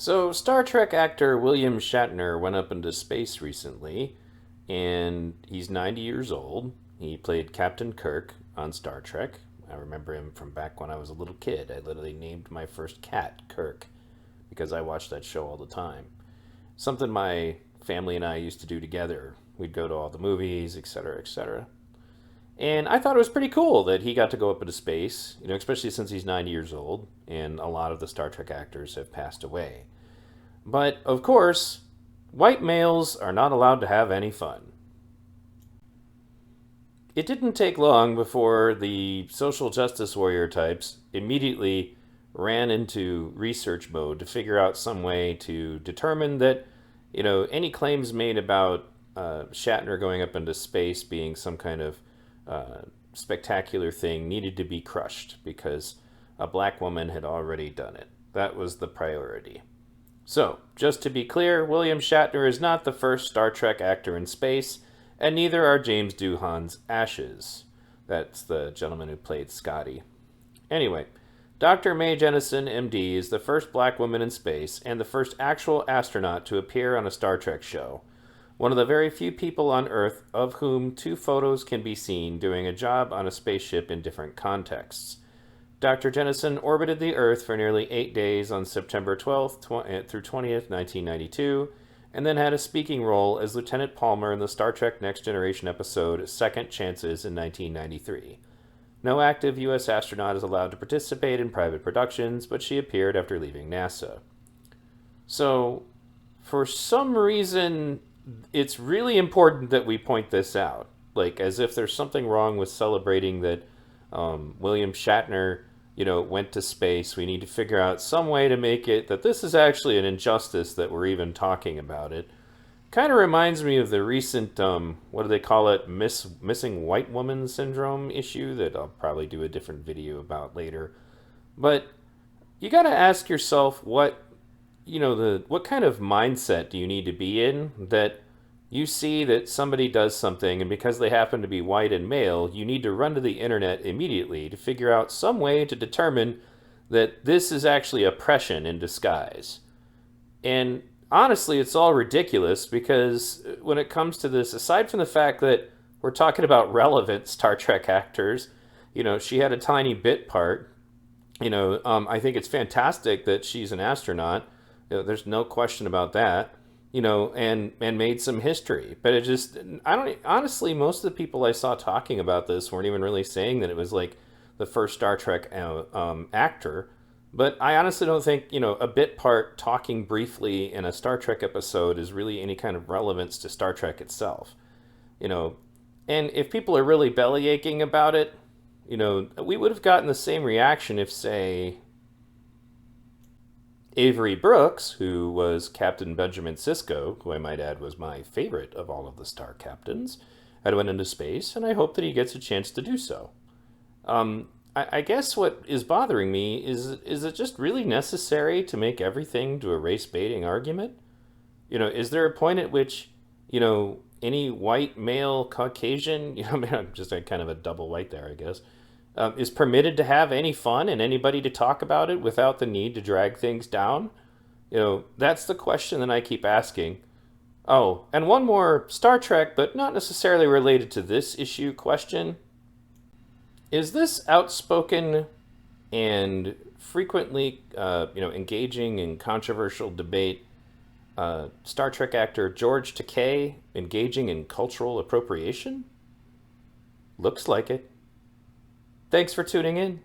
So, Star Trek actor William Shatner went up into space recently, and he's 90 years old. He played Captain Kirk on Star Trek. I remember him from back when I was a little kid. I literally named my first cat Kirk because I watched that show all the time. Something my family and I used to do together. We'd go to all the movies, etc., etc. And I thought it was pretty cool that he got to go up into space, especially since he's 90 years old, and a lot of the Star Trek actors have passed away. But, of course, white males are not allowed to have any fun. It didn't take long before the social justice warrior types immediately ran into research mode to figure out some way to determine that, any claims made about Shatner going up into space being some kind of spectacular thing needed to be crushed because a black woman had already done it. That was the priority. So, just to be clear, William Shatner is not the first Star Trek actor in space, and neither are James Doohan's ashes. That's the gentleman who played Scotty. Anyway, Dr. Mae Jennison, MD, is the first black woman in space and the first actual astronaut to appear on a Star Trek show. One of the very few people on Earth of whom two photos can be seen doing a job on a spaceship in different contexts. Dr. Jennison orbited the Earth for nearly 8 days on September 12th through 20th, 1992, and then had a speaking role as Lieutenant Palmer in the Star Trek Next Generation episode Second Chances in 1993. No active U.S. astronaut is allowed to participate in private productions, but she appeared after leaving NASA. So, for some reason, it's really important that we point this out. Like, as if there's something wrong with celebrating that William Shatner went to space. We need to figure out some way to make it that this is actually an injustice that we're even talking about it. Kind of reminds me of the recent, what do they call it, missing white woman syndrome issue that I'll probably do a different video about later. But you got to ask yourself what kind of mindset do you need to be in that you see that somebody does something, and because they happen to be white and male, you need to run to the internet immediately to figure out some way to determine that this is actually oppression in disguise. And honestly, it's all ridiculous because when it comes to this, aside from the fact that we're talking about relevant Star Trek actors, she had a tiny bit part. I think it's fantastic that she's an astronaut. There's no question about that. And made some history. But I don't, honestly, most of the people I saw talking about this weren't even really saying that it was like the first Star Trek actor. But I honestly don't think, a bit part talking briefly in a Star Trek episode is really any kind of relevance to Star Trek itself. And if people are really belly aching about it, we would have gotten the same reaction if, say, Avery Brooks, who was Captain Benjamin Sisko, who I might add was my favorite of all of the star captains, had went into space, and I hope that he gets a chance to do so. I guess what is bothering me is it just really necessary to make everything to a race-baiting argument? Is there a point at which, any white male Caucasian, I'm just kind of a double white there, I guess, is permitted to have any fun and anybody to talk about it without the need to drag things down? That's the question that I keep asking. Oh, and one more Star Trek, but not necessarily related to this issue question. Is this outspoken and frequently, engaging in controversial debate Star Trek actor George Takei engaging in cultural appropriation? Looks like it. Thanks for tuning in.